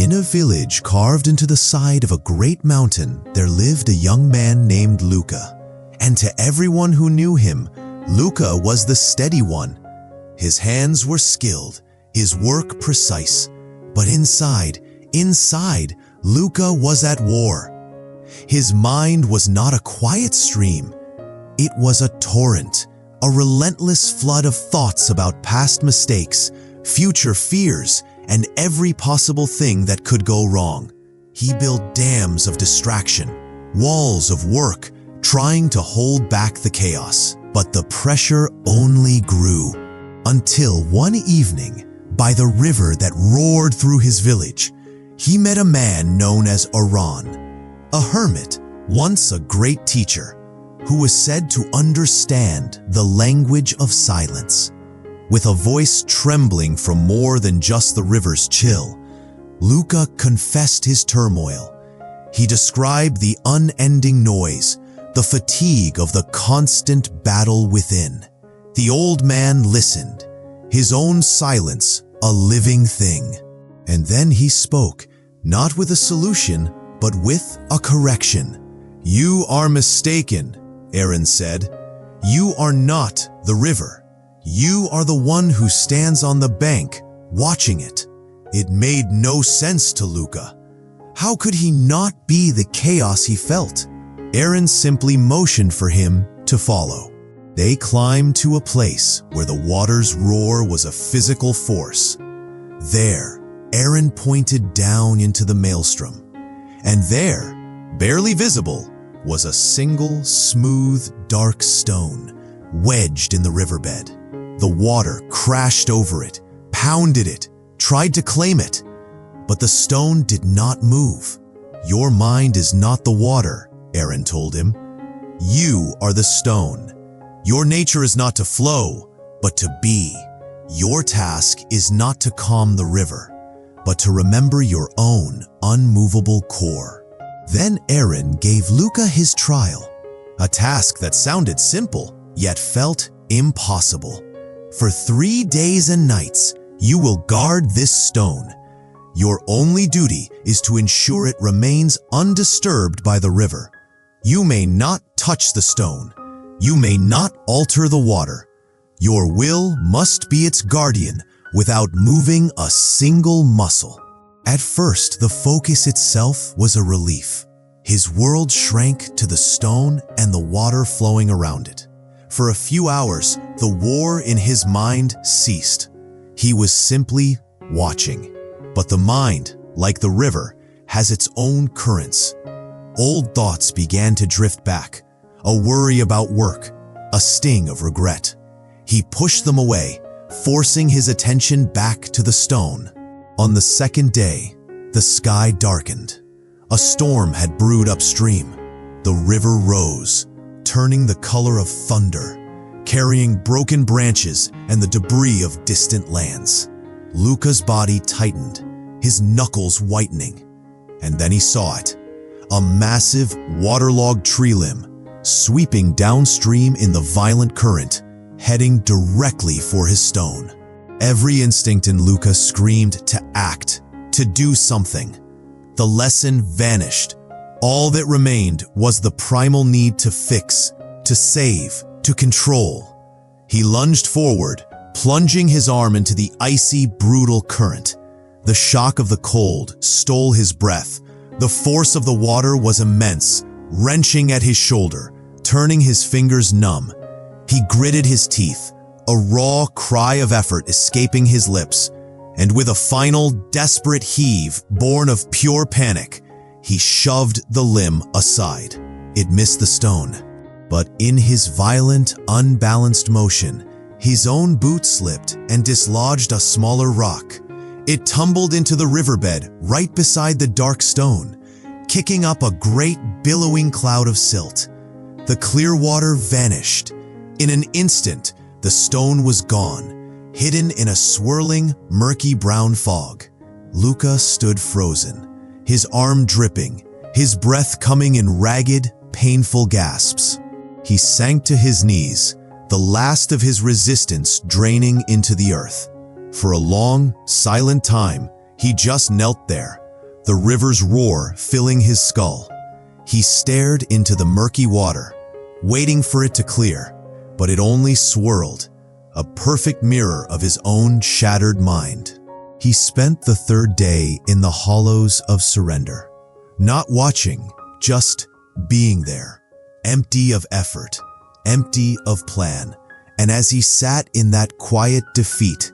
In a village carved into the side of a great mountain, there lived a young man named Luca. And to everyone who knew him, Luca was the steady one. His hands were skilled, his work precise. But inside, Luca was at war. His mind was not a quiet stream. It was a torrent, a relentless flood of thoughts about past mistakes, future fears, and every possible thing that could go wrong. He built dams of distraction, walls of work, trying to hold back the chaos. But the pressure only grew, until one evening, by the river that roared through his village, he met a man known as Aaron, a hermit, once a great teacher, who was said to understand the language of silence. With a voice trembling from more than just the river's chill, Luca confessed his turmoil. He described the unending noise, the fatigue of the constant battle within. The old man listened, his own silence a living thing. And then he spoke, not with a solution, but with a correction. "You are mistaken," Aaron said. "You are not the river. You are the one who stands on the bank, watching it." It made no sense to Luca. How could he not be the chaos he felt? Aaron simply motioned for him to follow. They climbed to a place where the water's roar was a physical force. There, Aaron pointed down into the maelstrom. And there, barely visible, was a single, smooth, dark stone, wedged in the riverbed. The water crashed over it, pounded it, tried to claim it. But the stone did not move. "Your mind is not the water," Aaron told him. "You are the stone. Your nature is not to flow, but to be. Your task is not to calm the river, but to remember your own unmovable core." Then Aaron gave Luca his trial, a task that sounded simple, yet felt impossible. "For 3 days and nights, you will guard this stone. Your only duty is to ensure it remains undisturbed by the river. You may not touch the stone. You may not alter the water. Your will must be its guardian without moving a single muscle." At first, the focus itself was a relief. His world shrank to the stone and the water flowing around it. For a few hours, the war in his mind ceased. He was simply watching. But the mind, like the river, has its own currents. Old thoughts began to drift back, a worry about work, a sting of regret. He pushed them away, forcing his attention back to the stone. On the second day, the sky darkened. A storm had brewed upstream. The river rose, turning the color of thunder, carrying broken branches and the debris of distant lands. Luca's body tightened, his knuckles whitening. And then he saw it, a massive, waterlogged tree limb, sweeping downstream in the violent current, heading directly for his stone. Every instinct in Luca screamed to act, to do something. The lesson vanished. All that remained was the primal need to fix, to save, to control. He lunged forward, plunging his arm into the icy, brutal current. The shock of the cold stole his breath. The force of the water was immense, wrenching at his shoulder, turning his fingers numb. He gritted his teeth, a raw cry of effort escaping his lips, and with a final, desperate heave born of pure panic, he shoved the limb aside. It missed the stone, but in his violent, unbalanced motion, his own boot slipped and dislodged a smaller rock. It tumbled into the riverbed right beside the dark stone, kicking up a great billowing cloud of silt. The clear water vanished. In an instant, the stone was gone, hidden in a swirling, murky brown fog. Luca stood frozen, his arm dripping, his breath coming in ragged, painful gasps. He sank to his knees, the last of his resistance draining into the earth. For a long, silent time, he just knelt there, the river's roar filling his skull. He stared into the murky water, waiting for it to clear, but it only swirled, a perfect mirror of his own shattered mind. He spent the third day in the hollows of surrender, not watching, just being there, empty of effort, empty of plan. And as he sat in that quiet defeat,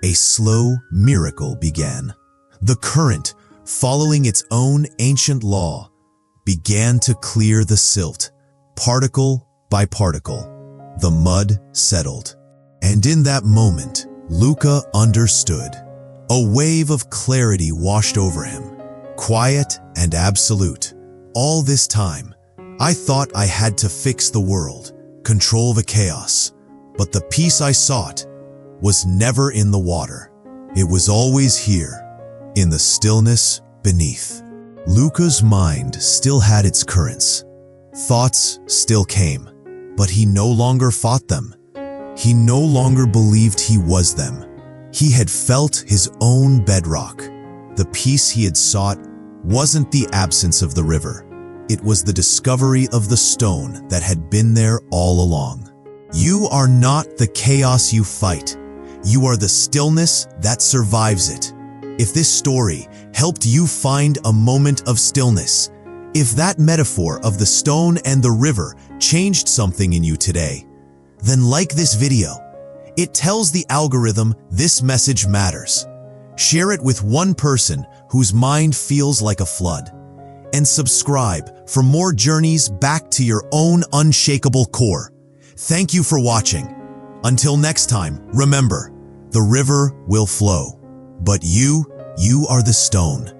a slow miracle began. The current, following its own ancient law, began to clear the silt, particle by particle. The mud settled. And in that moment, Luca understood. A wave of clarity washed over him, quiet and absolute. All this time, I thought I had to fix the world, control the chaos. But the peace I sought was never in the water. It was always here, in the stillness beneath. Luca's mind still had its currents. Thoughts still came, but he no longer fought them. He no longer believed he was them. He had felt his own bedrock. The peace he had sought wasn't the absence of the river. It was the discovery of the stone that had been there all along. You are not the chaos you fight. You are the stillness that survives it. If this story helped you find a moment of stillness, if that metaphor of the stone and the river changed something in you today, then like this video. It tells the algorithm this message matters. Share it with one person whose mind feels like a flood. And subscribe for more journeys back to your own unshakable core. Thank you for watching. Until next time, remember, the river will flow, but you are the stone.